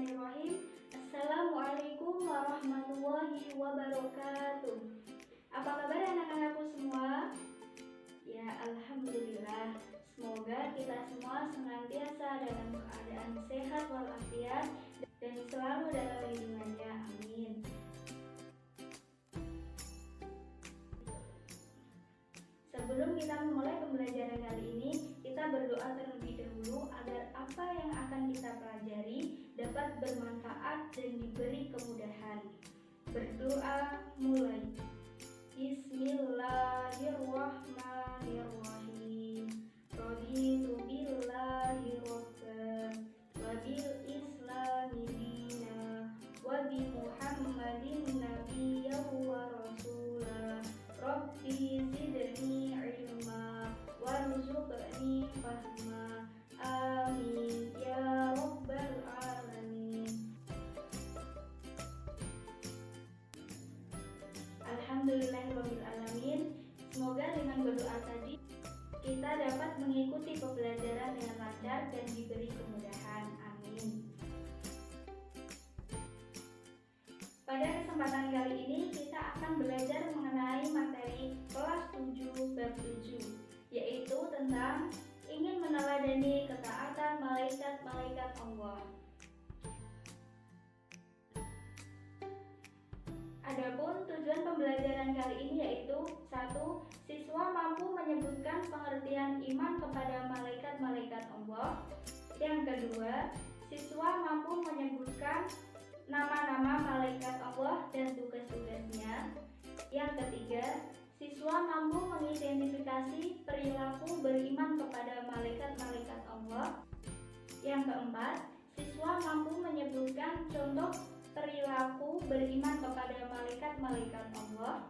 Bismillahirrahmanirrahim. Assalamualaikum warahmatullahi wabarakatuh. Apa kabar anak-anakku semua? Ya, alhamdulillah. Semoga kita semua senantiasa dalam keadaan sehat walafiat dan selalu dalam lindungannya. Amin. Sebelum kita memulai pembelajaran kali ini, kita berdoa terlebih dahulu agar apa yang akan kita pelajari dapat bermanfaat dan diberi kemudahan. Berdoa mulai. Bismillahirrahmanirrahim. Raditu billahi rabban wa bil islami dina wa bi Muhammadin nabiyyan wa rasulah. Rabbi zidni ilma warzuqni fahma. Amin ya rabbal alamin. Alhamdulillahirabbil alamin. Semoga dengan berdoa tadi kita dapat mengikuti pembelajaran dengan lancar dan diberi kemudahan. Amin. Pada kesempatan kali ini kita akan belajar mengenai materi kelas 7 bab 7, yaitu tentang ingin meneladani ketaatan malaikat-malaikat Allah. Adapun tujuan pembelajaran kali ini yaitu 1. Siswa mampu menyebutkan pengertian iman kepada malaikat-malaikat Allah. Yang kedua, siswa mampu menyebutkan nama-nama malaikat Allah dan tugas-tugasnya. Yang ketiga, siswa mampu mengidentifikasi perilaku beriman kepada malaikat-malaikat Allah. Yang keempat, siswa mampu menyebutkan contoh perilaku beriman kepada malaikat-malaikat Allah.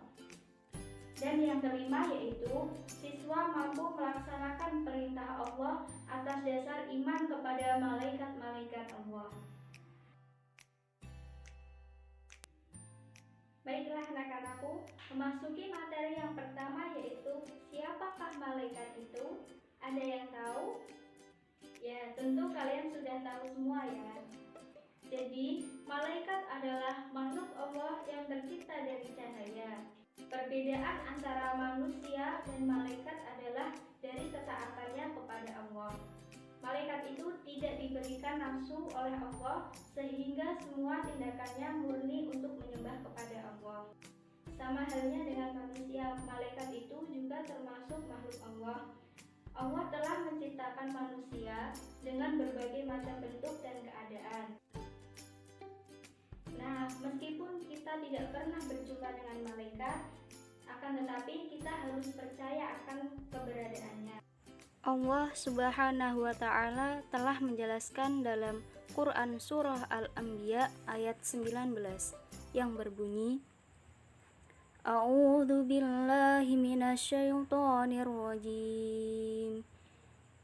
Dan yang kelima yaitu siswa mampu melaksanakan perintah Allah atas dasar iman kepada malaikat-malaikat Allah. Baiklah anak-anakku, memasuki materi yang pertama yaitu siapakah malaikat itu? Ada yang tahu? Ya, tentu kalian sudah tahu semua ya. Jadi, malaikat adalah makhluk Allah yang tercipta dari cahaya. Perbedaan antara manusia dan malaikat adalah dari ketaatannya kepada Allah. Malaikat itu tidak diberikan nafsu oleh Allah sehingga semua tindakannya murni untuk menyembah kepada Allah. Sama halnya dengan manusia, malaikat itu juga termasuk makhluk Allah. Allah telah menciptakan manusia dengan berbagai macam bentuk dan keadaan. Nah, meskipun kita tidak pernah berjumpa dengan malaikat, akan tetapi kita harus percaya akan keberadaannya. Allah Subhanahu wa Ta'ala telah menjelaskan dalam Quran Surah Al-Anbiya ayat 19 yang berbunyi, A'udzu billahi minasyaitonir rajim.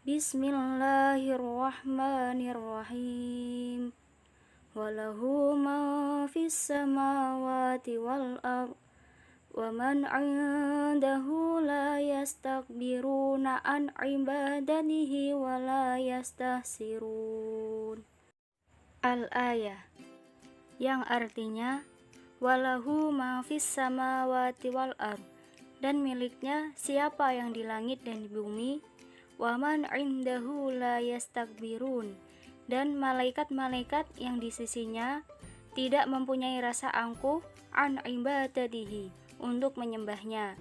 Bismillahirrahmanirrahim. Walahu ma fis samawati wal ardh wa man 'indahu la yastakbiruna an ibadatihi wa la yastahsirun. Al-ayah, yang artinya walahu ma fis samawati wal ardh, dan miliknya siapa yang di langit dan di bumi, wa man 'indahu la yastakbirun, dan malaikat-malaikat yang di sisinya tidak mempunyai rasa angkuh an ibadatihi, untuk menyembahnya,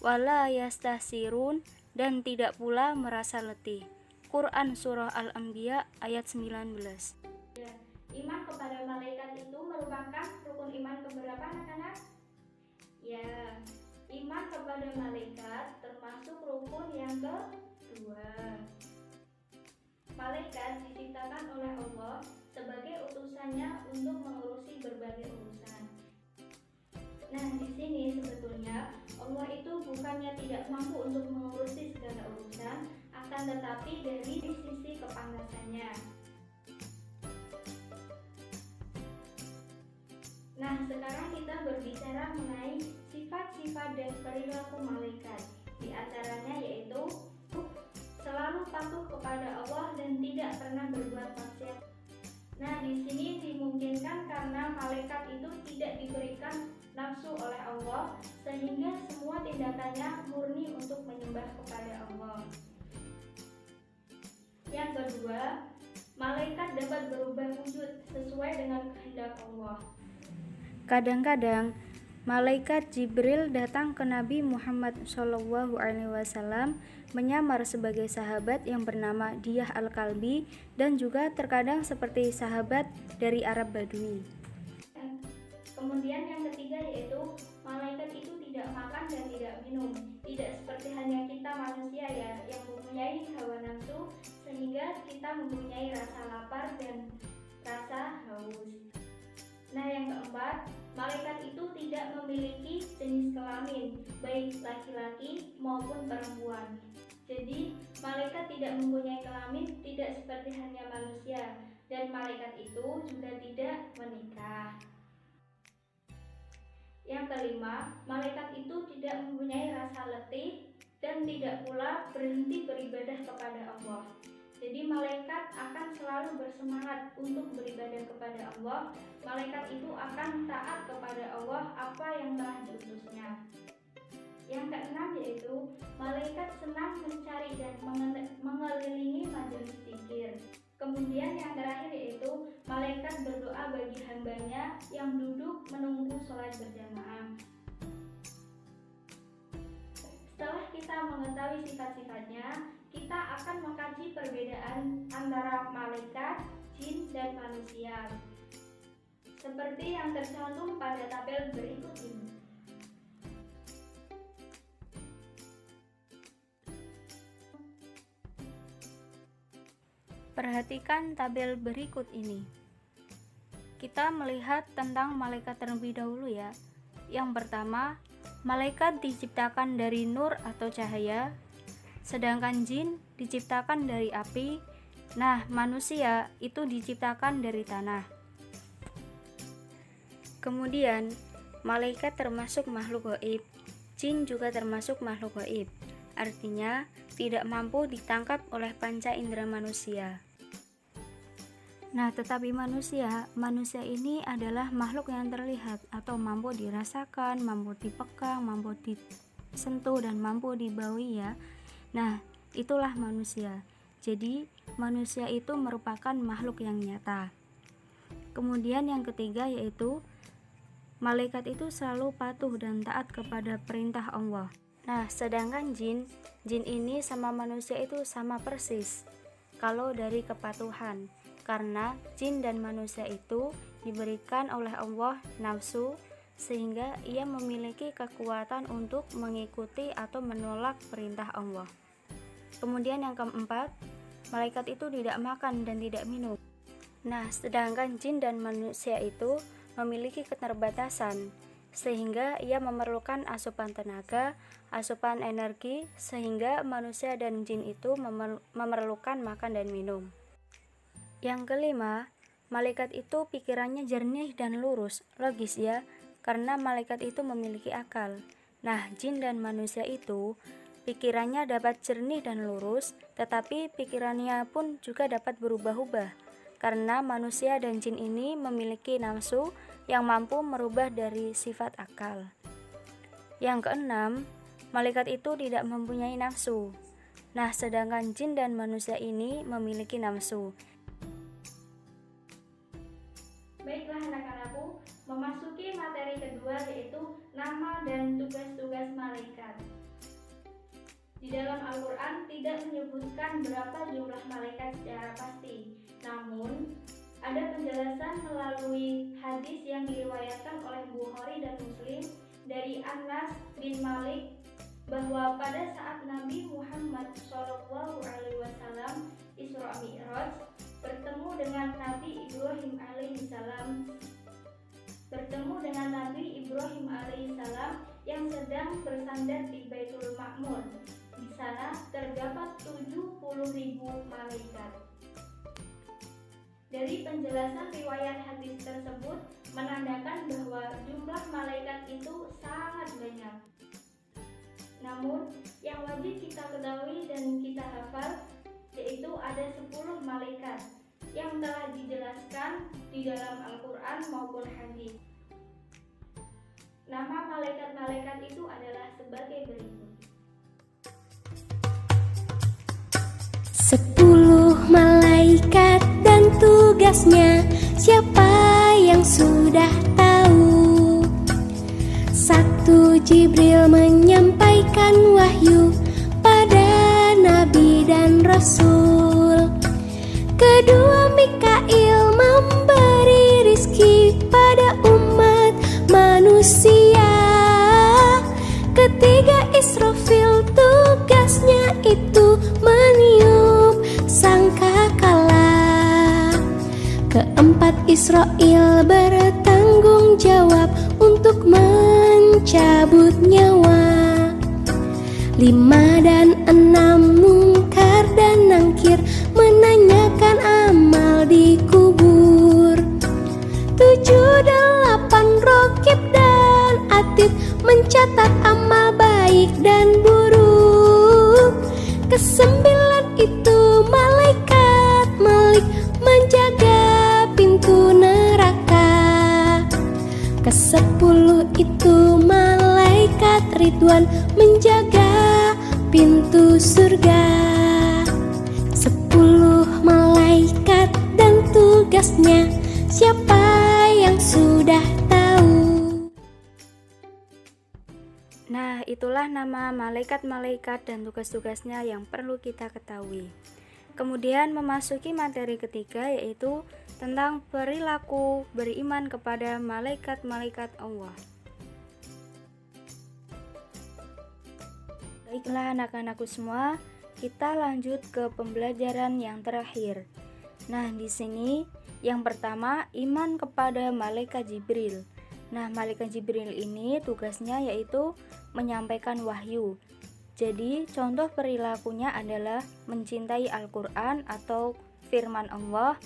wala yastahsirun, dan tidak pula merasa letih. Quran Surah Al-Anbiya ayat 19. Ya, iman kepada malaikat itu merupakan rukun iman keberapa anak-anak? Ya, iman kepada malaikat termasuk rukun yang kedua. Malaikat diciptakan oleh Allah sebagai utusannya untuk mengurusi berbagai urusan. Nah, di sini sebetulnya Allah itu bukannya tidak mampu untuk mengurusi segala urusan, akan tetapi dari sisi kepangkasannya. Nah, sekarang kita berbicara mengenai sifat-sifat dan perilaku malaikat. Di antaranya yaitu selalu patuh kepada Allah dan tidak pernah berbuat maksiat. Nah, di sini dimungkinkan karena malaikat itu tidak diberikan nafsu oleh Allah, sehingga semua tindakannya murni untuk menyembah kepada Allah. Yang kedua, malaikat dapat berubah wujud sesuai dengan kehendak Allah. Kadang-kadang malaikat Jibril datang ke Nabi Muhammad SAW menyamar sebagai sahabat yang bernama Diyah Al-Kalbi dan juga terkadang seperti sahabat dari Arab Badui. Kemudian yang ketiga yaitu malaikat itu tidak makan dan tidak minum, tidak seperti hanya kita manusia ya yang mempunyai hawa nafsu sehingga kita mempunyai rasa lapar dan rasa haus. Nah, yang keempat, malaikat itu tidak memiliki jenis kelamin, baik laki-laki maupun perempuan. Jadi, malaikat tidak mempunyai kelamin, tidak seperti hanya manusia, dan malaikat itu juga tidak menikah. Yang kelima, malaikat itu tidak mempunyai rasa letih dan tidak pula berhenti beribadah kepada Allah. Jadi malaikat akan selalu bersemangat untuk beribadah kepada Allah. Malaikat itu akan taat kepada Allah apa yang telah diutusnya. Yang keenam yaitu malaikat senang mencari dan mengelilingi majelis zikir. Kemudian yang terakhir yaitu malaikat berdoa bagi hambanya yang duduk menunggu sholat berjamaah. Setelah kita mengetahui sifat-sifatnya, kita akan mengkaji perbedaan antara malaikat, jin, dan manusia seperti yang tercantum pada tabel berikut ini. Perhatikan tabel berikut ini. Kita melihat tentang malaikat terlebih dahulu ya. Yang pertama, malaikat diciptakan dari nur atau cahaya, sedangkan jin diciptakan dari api. Nah, manusia itu diciptakan dari tanah. Kemudian, malaikat termasuk makhluk gaib, jin juga termasuk makhluk gaib. Artinya, tidak mampu ditangkap oleh panca indera manusia. Nah, tetapi manusia ini adalah makhluk yang terlihat atau mampu dirasakan, mampu dipegang, mampu disentuh, dan mampu dibawi ya. Nah, itulah manusia. Jadi, manusia itu merupakan makhluk yang nyata. Kemudian yang ketiga yaitu malaikat itu selalu patuh dan taat kepada perintah Allah. Nah, sedangkan jin ini sama manusia itu sama persis kalau dari kepatuhan. Karena jin dan manusia itu diberikan oleh Allah nafsu sehingga ia memiliki kekuatan untuk mengikuti atau menolak perintah Allah. Kemudian yang keempat, malaikat itu tidak makan dan tidak minum. Nah, sedangkan jin dan manusia itu memiliki keterbatasan sehingga ia memerlukan asupan tenaga, asupan energi, sehingga manusia dan jin itu memerlukan makan dan minum. Yang kelima, malaikat itu pikirannya jernih dan lurus, logis ya, karena malaikat itu memiliki akal. Nah, jin dan manusia itu pikirannya dapat jernih dan lurus, tetapi pikirannya pun juga dapat berubah-ubah, karena manusia dan jin ini memiliki nafsu yang mampu merubah dari sifat akal. Yang keenam, malaikat itu tidak mempunyai nafsu. Nah, sedangkan jin dan manusia ini memiliki nafsu. Baiklah anak-anakku, memasuki materi kedua yaitu nama dan tugas-tugas malaikat. Di dalam Al-Quran tidak menyebutkan berapa jumlah malaikat secara pasti. Namun, ada penjelasan melalui hadis yang diriwayatkan oleh Bukhari dan Muslim dari Anas bin Malik bahwa pada saat Nabi Muhammad SAW Isra Mi'raj bertemu dengan Nabi Ibrahim alaihissalam yang sedang bersandar di Baitul Ma'mur. Di sana terdapat 70.000 malaikat. Dari penjelasan riwayat hadis tersebut menandakan bahwa jumlah malaikat itu sangat banyak. Namun, yang wajib kita ketahui dan kita hafal yaitu ada 10 malaikat yang telah dijelaskan dijelaskan di dalam Al-Quran maupun hadis. Nama malaikat-malaikat itu adalah sebagai berikut. 10 malaikat dan tugasnya, siapa yang sudah tahu? 1 Jibril menyampaikan wahyu pada nabi dan rasul. 2 Mikail memberi rizki pada umat manusia. 3 Israfil tugasnya itu meniup sangkakala. 4 Israil bertanggung jawab untuk mencabut nyawa. 5 dan 6 Mungkar dan Nangkir menanyakan amal di kubur. 7, 8 Rokib dan Atid mencatat amal baik dan buruk. 9 itu malaikat Malik menjaga pintu neraka. 10 itu malaikat Ridwan menjaga pintu surga. 10 malaikat dan tugasnya, siapa yang sudah tahu? Nah, itulah nama malaikat-malaikat dan tugas-tugasnya yang perlu kita ketahui. Kemudian memasuki materi ketiga, yaitu tentang perilaku beriman kepada malaikat-malaikat Allah. Baiklah anak-anakku semua, kita lanjut ke pembelajaran yang terakhir. Nah, di sini yang pertama, iman kepada malaikat Jibril. Nah, malaikat Jibril ini tugasnya yaitu menyampaikan wahyu. Jadi, contoh perilakunya adalah mencintai Al-Quran atau firman Allah.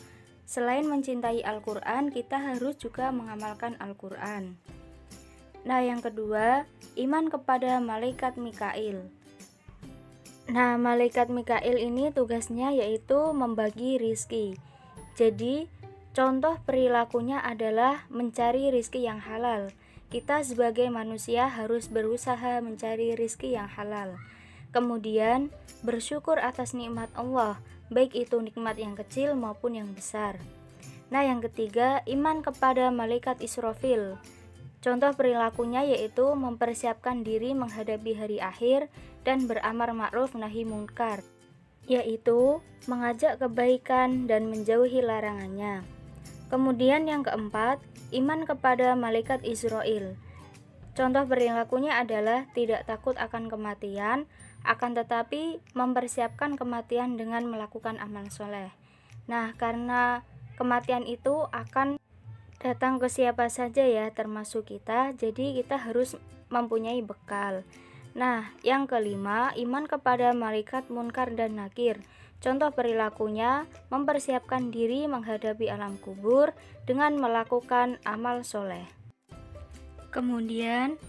Selain mencintai Al-Quran, kita harus juga mengamalkan Al-Quran. Nah, yang kedua, iman kepada malaikat Mikail. Nah, malaikat Mikail ini tugasnya yaitu membagi rizki. Jadi, contoh perilakunya adalah mencari rizki yang halal. Kita sebagai manusia harus berusaha mencari rizki yang halal. Kemudian, bersyukur atas nikmat Allah, baik itu nikmat yang kecil maupun yang besar. Nah, yang ketiga, iman kepada malaikat Israfil. Contoh perilakunya yaitu mempersiapkan diri menghadapi hari akhir dan beramar ma'ruf nahi munkar, yaitu mengajak kebaikan dan menjauhi larangannya. Kemudian yang keempat, iman kepada malaikat Israil. Contoh perilakunya adalah tidak takut akan kematian, akan tetapi mempersiapkan kematian dengan melakukan amal soleh. Nah, karena kematian itu akan datang ke siapa saja ya, termasuk kita, jadi kita harus mempunyai bekal. Nah, yang kelima, iman kepada malaikat Munkar dan Nakir. Contoh perilakunya mempersiapkan diri menghadapi alam kubur dengan melakukan amal soleh. Kemudian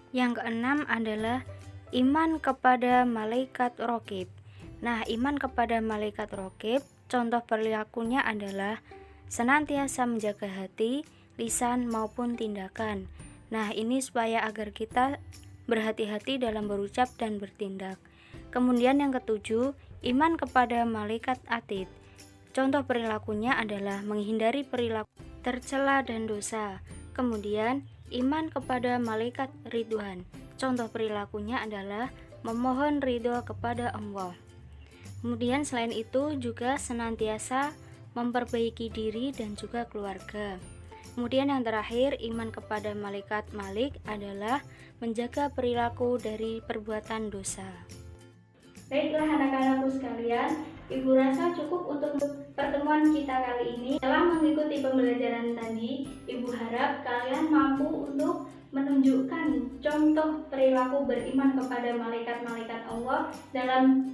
yang keenam adalah iman kepada malaikat Rokib. Nah, iman kepada malaikat Rokib, contoh perilakunya adalah senantiasa menjaga hati, lisan maupun tindakan. Nah, ini supaya agar kita berhati-hati dalam berucap dan bertindak. Kemudian yang ketujuh, iman kepada malaikat Atid. Contoh perilakunya adalah menghindari perilaku tercela dan dosa. Kemudian iman kepada malaikat Ridwan. Contoh perilakunya adalah memohon ridho kepada Allah. Kemudian selain itu juga senantiasa memperbaiki diri dan juga keluarga. Kemudian yang terakhir, iman kepada malaikat Malik adalah menjaga perilaku dari perbuatan dosa. Baiklah anak-anakku sekalian, Ibu rasa cukup untuk pertemuan kita kali ini. Setelah mengikuti pembelajaran tadi, Ibu harap kalian mampu untuk menunjukkan contoh perilaku beriman kepada malaikat-malaikat Allah dalam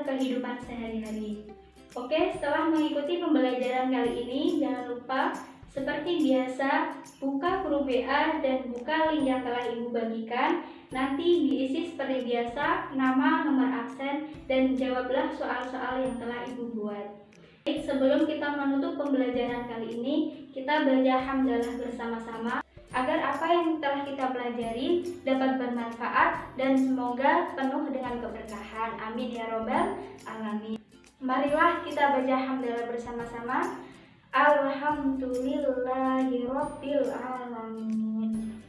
kehidupan sehari-hari. Oke, setelah mengikuti pembelajaran kali ini, jangan lupa seperti biasa, buka grup WA dan buka link yang telah Ibu bagikan. Nanti diisi seperti biasa, nama, nomor absen, dan jawablah soal-soal yang telah Ibu buat. Sebelum kita menutup pembelajaran kali ini, kita baca hamdalah bersama-sama agar apa yang telah kita pelajari dapat bermanfaat dan semoga penuh dengan keberkahan. Amin ya robbal alamin. Marilah kita baca hamdalah bersama-sama. Alhamdulillahirabbil alamin.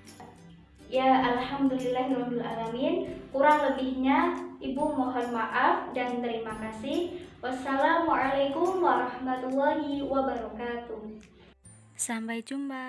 Ya, alhamdulillahirabbil alamin. Kurang lebihnya Ibu mohon maaf dan terima kasih. Wassalamualaikum warahmatullahi wabarakatuh. Sampai jumpa.